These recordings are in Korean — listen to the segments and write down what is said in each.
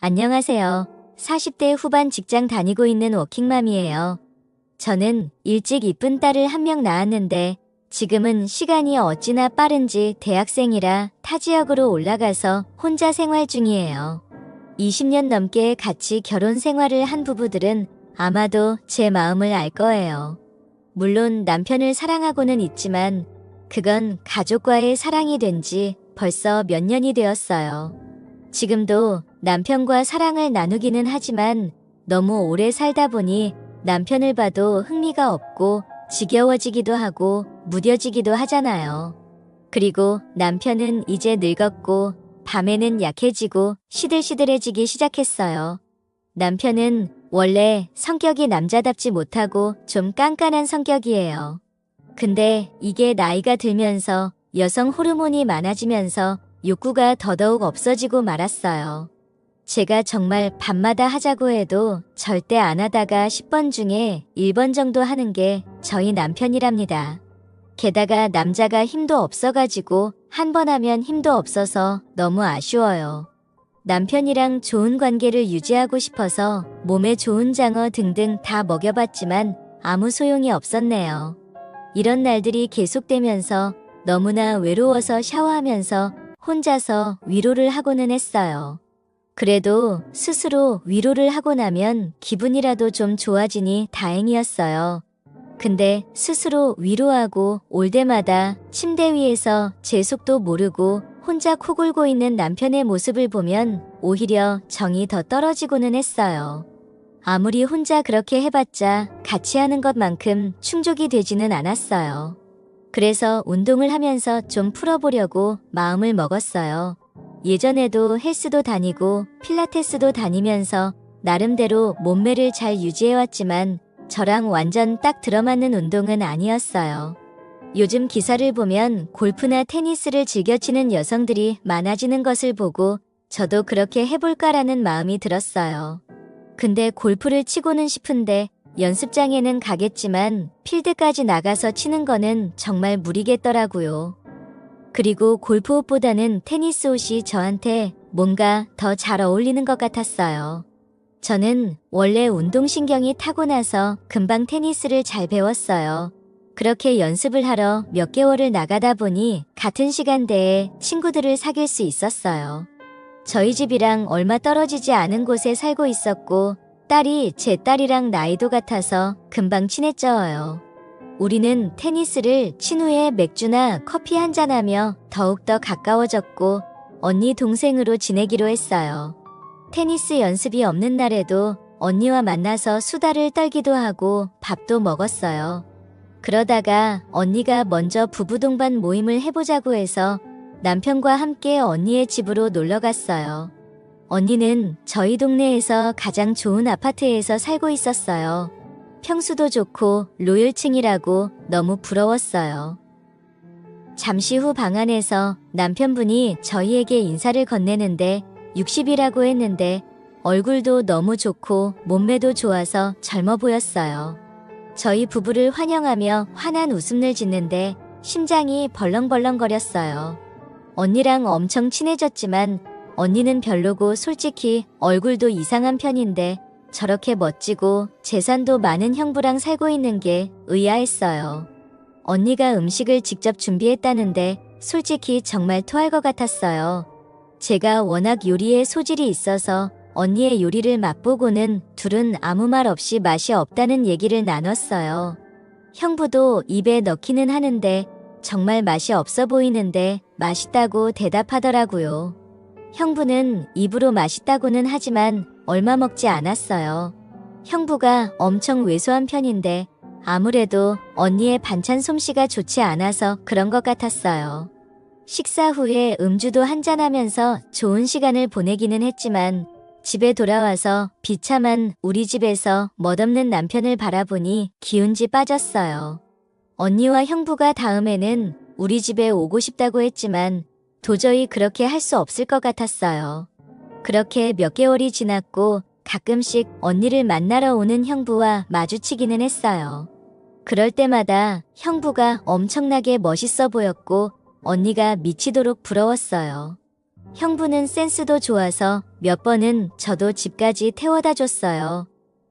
안녕하세요. 40대 후반 직장 다니고 있는 워킹맘이에요. 저는 일찍 이쁜 딸을 한 명 낳았는데 지금은 시간이 어찌나 빠른지 대학생이라 타 지역으로 올라가서 혼자 생활 중이에요. 20년 넘게 같이 결혼 생활을 한 부부들은 아마도 제 마음을 알 거예요. 물론 남편을 사랑하고는 있지만 그건 가족과의 사랑이 된 지 벌써 몇 년이 되었어요. 지금도 남편과 사랑을 나누기는 하지만 너무 오래 살다 보니 남편을 봐도 흥미가 없고 지겨워지기도 하고 무뎌지기도 하잖아요. 그리고 남편은 이제 늙었고 밤에는 약해지고 시들시들해지기 시작했어요. 남편은 원래 성격이 남자답지 못하고 좀 깐깐한 성격이에요. 근데 이게 나이가 들면서 여성 호르몬이 많아지면서 욕구가 더더욱 없어지고 말았어요. 제가 정말 밤마다 하자고 해도 절대 안 하다가 10번 중에 1번 정도 하는 게 저희 남편이랍니다. 게다가 남자가 힘도 없어가지고 한 번 하면 힘도 없어서 너무 아쉬워요. 남편이랑 좋은 관계를 유지하고 싶어서 몸에 좋은 장어 등등 다 먹여봤지만 아무 소용이 없었네요. 이런 날들이 계속되면서 너무나 외로워서 샤워하면서 혼자서 위로를 하고는 했어요. 그래도 스스로 위로를 하고 나면 기분이라도 좀 좋아지니 다행이었어요. 근데 스스로 위로하고 올 때마다 침대 위에서 제 속도 모르고 혼자 코 골고 있는 남편의 모습을 보면 오히려 정이 더 떨어지고는 했어요. 아무리 혼자 그렇게 해봤자 같이 하는 것만큼 충족이 되지는 않았어요. 그래서 운동을 하면서 좀 풀어보려고 마음을 먹었어요. 예전에도 헬스도 다니고 필라테스도 다니면서 나름대로 몸매를 잘 유지해왔지만 저랑 완전 딱 들어맞는 운동은 아니었어요. 요즘 기사를 보면 골프나 테니스를 즐겨 치는 여성들이 많아지는 것을 보고 저도 그렇게 해볼까라는 마음이 들었어요. 근데 골프를 치고는 싶은데 연습장에는 가겠지만 필드까지 나가서 치는 거는 정말 무리겠더라고요. 그리고 골프 옷보다는 테니스 옷이 저한테 뭔가 더 잘 어울리는 것 같았어요. 저는 원래 운동신경이 타고나서 금방 테니스를 잘 배웠어요. 그렇게 연습을 하러 몇 개월을 나가다 보니 같은 시간대에 친구들을 사귈 수 있었어요. 저희 집이랑 얼마 떨어지지 않은 곳에 살고 있었고 딸이 제 딸이랑 나이도 같아서 금방 친해져요. 우리는 테니스를 친 후에 맥주나 커피 한잔하며 더욱더 가까워졌고 언니 동생으로 지내기로 했어요. 테니스 연습이 없는 날에도 언니와 만나서 수다를 떨기도 하고 밥도 먹었어요. 그러다가 언니가 먼저 부부 동반 모임을 해보자고 해서 남편과 함께 언니의 집으로 놀러 갔어요. 언니는 저희 동네에서 가장 좋은 아파트에서 살고 있었어요. 평수도 좋고 로열층이라고 너무 부러웠어요. 잠시 후 방 안에서 남편분이 저희에게 인사를 건네는데 60이라고 했는데 얼굴도 너무 좋고 몸매도 좋아서 젊어 보였어요. 저희 부부를 환영하며 환한 웃음을 짓는데 심장이 벌렁벌렁거렸어요. 언니랑 엄청 친해졌지만 언니는 별로고 솔직히 얼굴도 이상한 편인데 저렇게 멋지고 재산도 많은 형부랑 살고 있는 게 의아했어요. 언니가 음식을 직접 준비했다는데 솔직히 정말 토할 것 같았어요. 제가 워낙 요리에 소질이 있어서 언니의 요리를 맛보고는 둘은 아무 말 없이 맛이 없다는 얘기를 나눴어요. 형부도 입에 넣기는 하는데 정말 맛이 없어 보이는데 맛있다고 대답하더라고요. 형부는 입으로 맛있다고는 하지만 얼마 먹지 않았어요. 형부가 엄청 왜소한 편인데 아무래도 언니의 반찬 솜씨가 좋지 않아서 그런 것 같았어요. 식사 후에 음주도 한잔하면서 좋은 시간을 보내기는 했지만 집에 돌아와서 비참한 우리 집에서 멋없는 남편을 바라보니 기운지 빠졌어요. 언니와 형부가 다음에는 우리 집에 오고 싶다고 했지만 도저히 그렇게 할 수 없을 것 같았어요. 그렇게 몇 개월이 지났고 가끔씩 언니를 만나러 오는 형부와 마주치기는 했어요. 그럴 때마다 형부가 엄청나게 멋있어 보였고 언니가 미치도록 부러웠어요. 형부는 센스도 좋아서 몇 번은 저도 집까지 태워다 줬어요.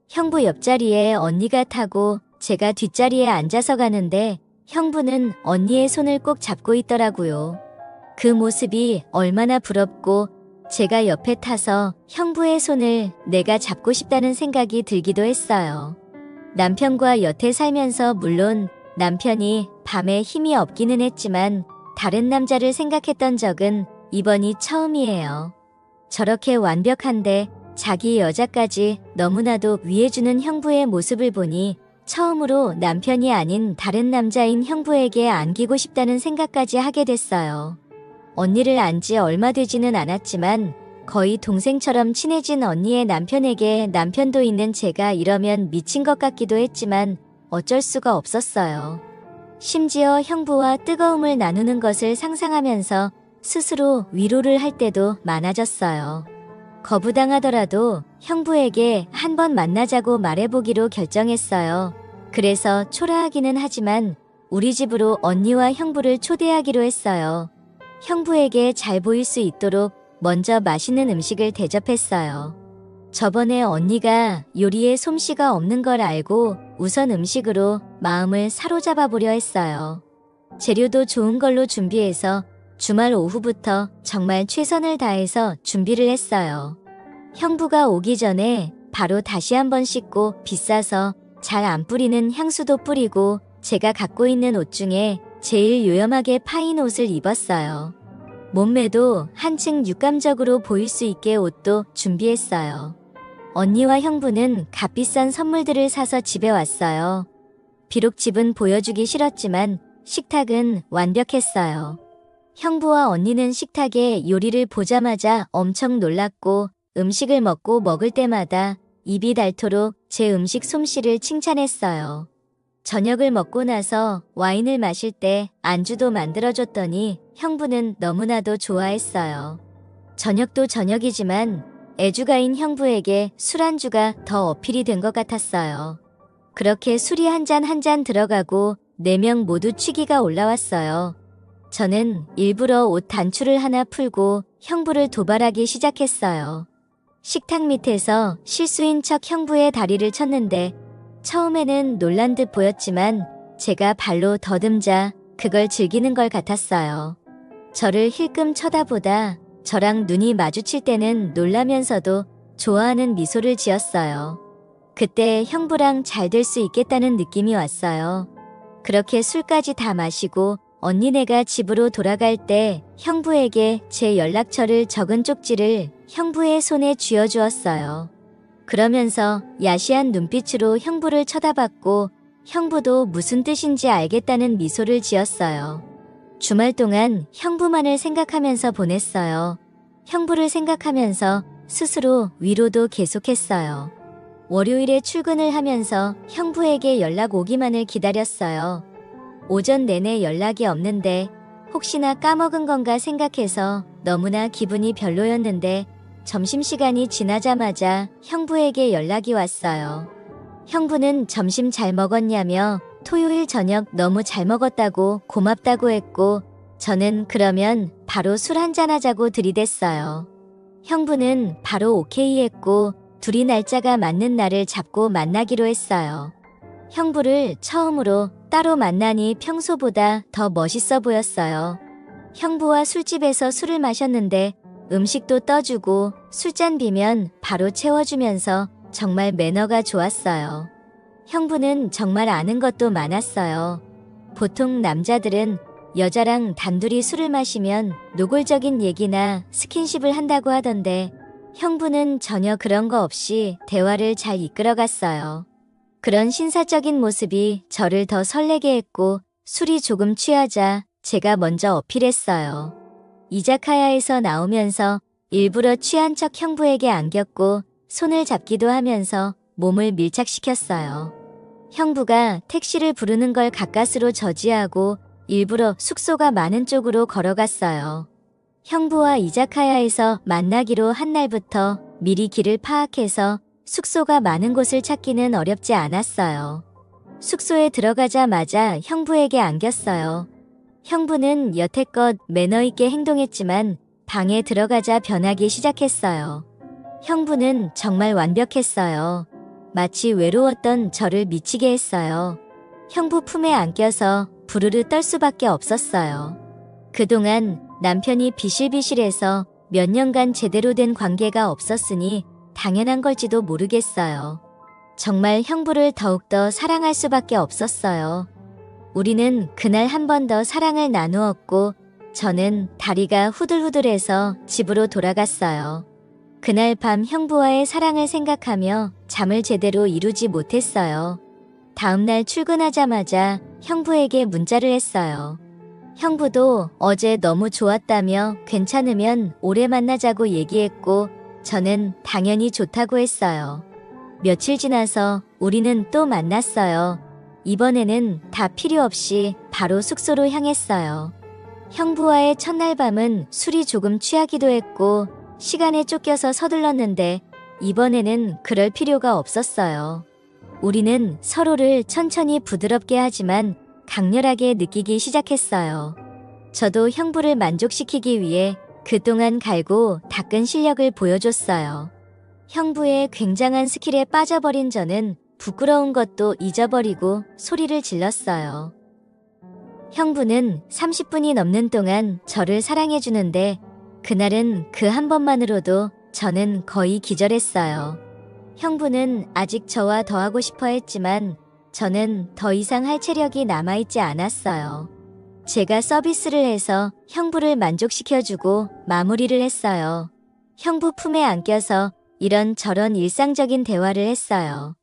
형부 옆자리에 언니가 타고 제가 뒷자리에 앉아서 가는데 형부는 언니의 손을 꼭 잡고 있더라고요. 그 모습이 얼마나 부럽고 제가 옆에 타서 형부의 손을 내가 잡고 싶다는 생각이 들기도 했어요. 남편과 여태 살면서 물론 남편이 밤에 힘이 없기는 했지만 다른 남자를 생각했던 적은 이번이 처음이에요. 저렇게 완벽한데 자기 여자까지 너무나도 위해주는 형부의 모습을 보니 처음으로 남편이 아닌 다른 남자인 형부에게 안기고 싶다는 생각까지 하게 됐어요. 언니를 안 지 얼마 되지는 않았지만 거의 동생처럼 친해진 언니의 남편에게 남편도 있는 제가 이러면 미친 것 같기도 했지만 어쩔 수가 없었어요. 심지어 형부와 뜨거움을 나누는 것을 상상하면서 스스로 위로를 할 때도 많아졌어요. 거부당하더라도 형부에게 한번 만나자고 말해보기로 결정했어요. 그래서 초라하기는 하지만 우리 집으로 언니와 형부를 초대하기로 했어요. 형부에게 잘 보일 수 있도록 먼저 맛있는 음식을 대접했어요. 저번에 언니가 요리에 솜씨가 없는 걸 알고 우선 음식으로 마음을 사로잡아 보려 했어요. 재료도 좋은 걸로 준비해서 주말 오후부터 정말 최선을 다해서 준비를 했어요. 형부가 오기 전에 바로 다시 한번 씻고 비싸서 잘 안 뿌리는 향수도 뿌리고 제가 갖고 있는 옷 중에 제일 요염하게 파인 옷을 입었어요. 몸매도 한층 육감적으로 보일 수 있게 옷도 준비했어요. 언니와 형부는 값비싼 선물들을 사서 집에 왔어요. 비록 집은 보여주기 싫었지만 식탁은 완벽했어요. 형부와 언니는 식탁에 요리를 보자마자 엄청 놀랐고 음식을 먹을 때마다 입이 닳도록 제 음식 솜씨를 칭찬했어요. 저녁을 먹고 나서 와인을 마실 때 안주도 만들어줬더니 형부는 너무나도 좋아했어요. 저녁도 저녁이지만 애주가인 형부에게 술안주가 더 어필이 된 것 같았어요. 그렇게 술이 한 잔 한 잔 들어가고 4명 모두 취기가 올라왔어요. 저는 일부러 옷 단추를 하나 풀고 형부를 도발하기 시작했어요. 식탁 밑에서 실수인 척 형부의 다리를 쳤는데 처음에는 놀란 듯 보였지만 제가 발로 더듬자 그걸 즐기는 걸 같았어요. 저를 힐끔 쳐다보다 저랑 눈이 마주칠 때는 놀라면서도 좋아하는 미소를 지었어요. 그때 형부랑 잘 될 수 있겠다는 느낌이 왔어요. 그렇게 술까지 다 마시고 언니네가 집으로 돌아갈 때 형부에게 제 연락처를 적은 쪽지를 형부의 손에 쥐어주었어요. 그러면서 야시한 눈빛으로 형부를 쳐다봤고 형부도 무슨 뜻인지 알겠다는 미소를 지었어요. 주말 동안 형부만을 생각하면서 보냈어요. 형부를 생각하면서 스스로 위로도 계속했어요. 월요일에 출근을 하면서 형부에게 연락 오기만을 기다렸어요. 오전 내내 연락이 없는데 혹시나 까먹은 건가 생각해서 너무나 기분이 별로였는데 점심시간이 지나자마자 형부에게 연락이 왔어요. 형부는 점심 잘 먹었냐며 토요일 저녁 너무 잘 먹었다고 고맙다고 했고 저는 그러면 바로 술 한잔하자고 들이댔어요. 형부는 바로 오케이 했고 둘이 날짜가 맞는 날을 잡고 만나기로 했어요. 형부를 처음으로 따로 만나니 평소보다 더 멋있어 보였어요. 형부와 술집에서 술을 마셨는데 음식도 떠주고 술잔 비면 바로 채워주면서 정말 매너가 좋았어요. 형부는 정말 아는 것도 많았어요. 보통 남자들은 여자랑 단둘이 술을 마시면 노골적인 얘기나 스킨십을 한다고 하던데 형부는 전혀 그런 거 없이 대화를 잘 이끌어갔어요. 그런 신사적인 모습이 저를 더 설레게 했고 술이 조금 취하자 제가 먼저 어필했어요. 이자카야에서 나오면서 일부러 취한 척 형부에게 안겼고 손을 잡기도 하면서 몸을 밀착시켰어요. 형부가 택시를 부르는 걸 가까스로 저지하고 일부러 숙소가 많은 쪽으로 걸어갔어요. 형부와 이자카야에서 만나기로 한 날부터 미리 길을 파악해서 숙소가 많은 곳을 찾기는 어렵지 않았어요. 숙소에 들어가자마자 형부에게 안겼어요. 형부는 여태껏 매너 있게 행동했지만 방에 들어가자 변하기 시작했어요. 형부는 정말 완벽했어요. 마치 외로웠던 저를 미치게 했어요. 형부 품에 안겨서 부르르 떨 수밖에 없었어요. 그동안 남편이 비실비실해서 몇 년간 제대로 된 관계가 없었으니 당연한 걸지도 모르겠어요. 정말 형부를 더욱더 사랑할 수밖에 없었어요. 우리는 그날 한 번 더 사랑을 나누었고 저는 다리가 후들후들해서 집으로 돌아갔어요. 그날 밤 형부와의 사랑을 생각하며 잠을 제대로 이루지 못했어요. 다음날 출근하자마자 형부에게 문자를 했어요. 형부도 어제 너무 좋았다며 괜찮으면 오래 만나자고 얘기했고 저는 당연히 좋다고 했어요. 며칠 지나서 우리는 또 만났어요. 이번에는 다 필요 없이 바로 숙소로 향했어요. 형부와의 첫날 밤은 술이 조금 취하기도 했고 시간에 쫓겨서 서둘렀는데 이번에는 그럴 필요가 없었어요. 우리는 서로를 천천히 부드럽게 하지만 강렬하게 느끼기 시작했어요. 저도 형부를 만족시키기 위해 그동안 갈고 닦은 실력을 보여줬어요. 형부의 굉장한 스킬에 빠져버린 저는 부끄러운 것도 잊어버리고 소리를 질렀어요. 형부는 30분이 넘는 동안 저를 사랑해주는데 그날은 그 한 번만으로도 저는 거의 기절했어요. 형부는 아직 저와 더 하고 싶어 했지만 저는 더 이상 할 체력이 남아있지 않았어요. 제가 서비스를 해서 형부를 만족시켜주고 마무리를 했어요. 형부 품에 안겨서 이런저런 일상적인 대화를 했어요.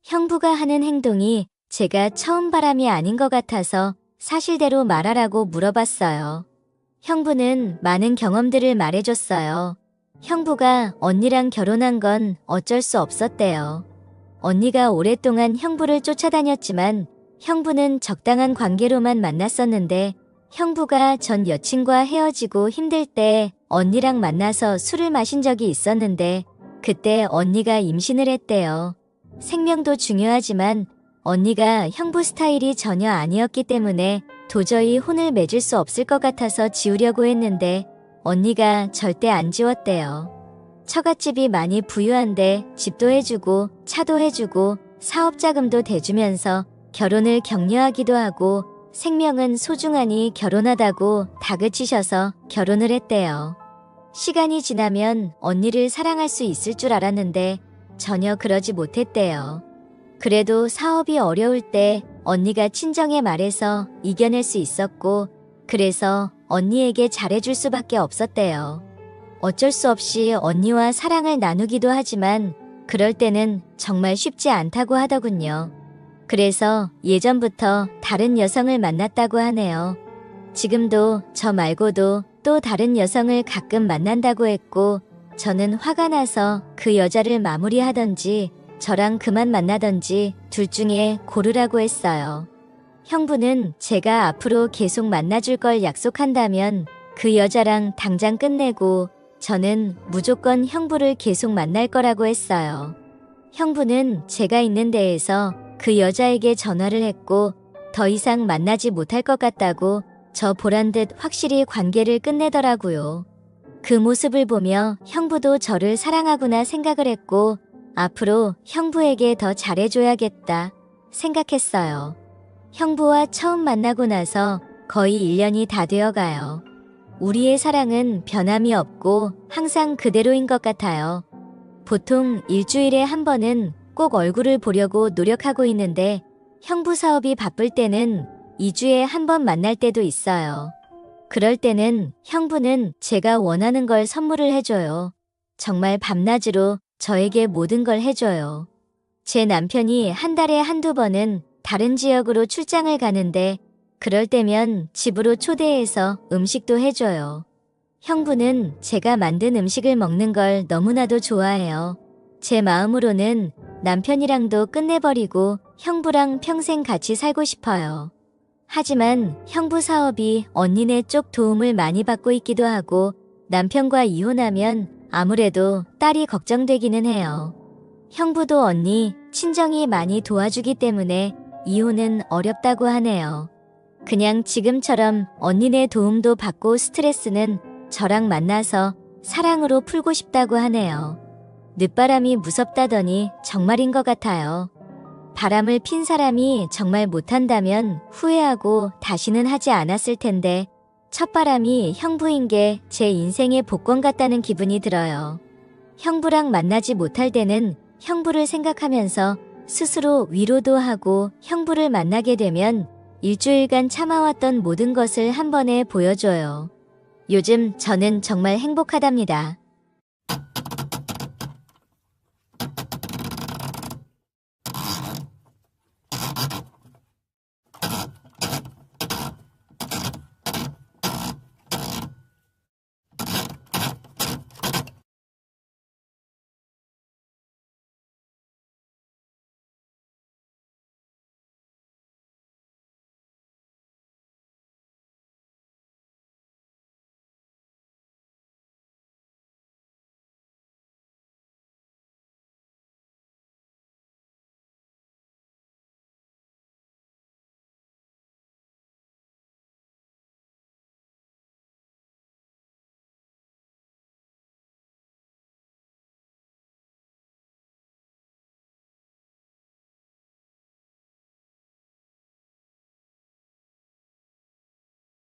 형부가 하는 행동이 제가 처음 바람이 아닌 것 같아서 사실대로 말하라고 물어봤어요. 형부는 많은 경험들을 말해줬어요. 형부가 언니랑 결혼한 건 어쩔 수 없었대요. 언니가 오랫동안 형부를 쫓아다녔지만 형부는 적당한 관계로만 만났었는데 형부가 전 여친과 헤어지고 힘들 때 언니랑 만나서 술을 마신 적이 있었는데 그때 언니가 임신을 했대요. 생명도 중요하지만 언니가 형부 스타일이 전혀 아니었기 때문에 도저히 혼을 맺을 수 없을 것 같아서 지우려고 했는데 언니가 절대 안 지웠대요. 처갓집이 많이 부유한데 집도 해주고 차도 해주고 사업자금도 대주면서 결혼을 격려하기도 하고 생명은 소중하니 결혼하다고 다그치셔서 결혼을 했대요. 시간이 지나면 언니를 사랑할 수 있을 줄 알았는데 전혀 그러지 못했대요. 그래도 사업이 어려울 때 언니가 친정에 말해서 이겨낼 수 있었고 그래서 언니에게 잘해줄 수밖에 없었대요. 어쩔 수 없이 언니와 사랑을 나누기도 하지만 그럴 때는 정말 쉽지 않다고 하더군요. 그래서 예전부터 다른 여성을 만났다고 하네요. 지금도 저 말고도 또 다른 여성을 가끔 만난다고 했고 저는 화가 나서 그 여자를 마무리하던지 저랑 그만 만나던지 둘 중에 고르라고 했어요. 형부는 제가 앞으로 계속 만나줄 걸 약속한다면 그 여자랑 당장 끝내고 저는 무조건 형부를 계속 만날 거라고 했어요. 형부는 제가 있는 데에서 그 여자에게 전화를 했고 더 이상 만나지 못할 것 같다고 저 보란 듯 확실히 관계를 끝내더라고요. 그 모습을 보며 형부도 저를 사랑하구나 생각을 했고 앞으로 형부에게 더 잘해줘야겠다 생각했어요. 형부와 처음 만나고 나서 거의 1년이 다 되어가요. 우리의 사랑은 변함이 없고 항상 그대로인 것 같아요. 보통 일주일에 한 번은 꼭 얼굴을 보려고 노력하고 있는데 형부 사업이 바쁠 때는 2주에 한 번 만날 때도 있어요. 그럴 때는 형부는 제가 원하는 걸 선물을 해줘요. 정말 밤낮으로 저에게 모든 걸 해줘요. 제 남편이 한 달에 한두 번은 다른 지역으로 출장을 가는데 그럴 때면 집으로 초대해서 음식도 해줘요. 형부는 제가 만든 음식을 먹는 걸 너무나도 좋아해요. 제 마음으로는 남편이랑도 끝내버리고 형부랑 평생 같이 살고 싶어요. 하지만 형부 사업이 언니네 쪽 도움을 많이 받고 있기도 하고 남편과 이혼하면 아무래도 딸이 걱정되기는 해요. 형부도 언니, 친정이 많이 도와주기 때문에 이혼은 어렵다고 하네요. 그냥 지금처럼 언니네 도움도 받고 스트레스는 저랑 만나서 사랑으로 풀고 싶다고 하네요. 늦바람이 무섭다더니 정말인 것 같아요. 바람을 핀 사람이 정말 못한다면 후회하고 다시는 하지 않았을 텐데 첫바람이 형부인 게 제 인생의 복권 같다는 기분이 들어요. 형부랑 만나지 못할 때는 형부를 생각하면서 스스로 위로도 하고 형부를 만나게 되면 일주일간 참아왔던 모든 것을 한 번에 보여줘요. 요즘 저는 정말 행복하답니다.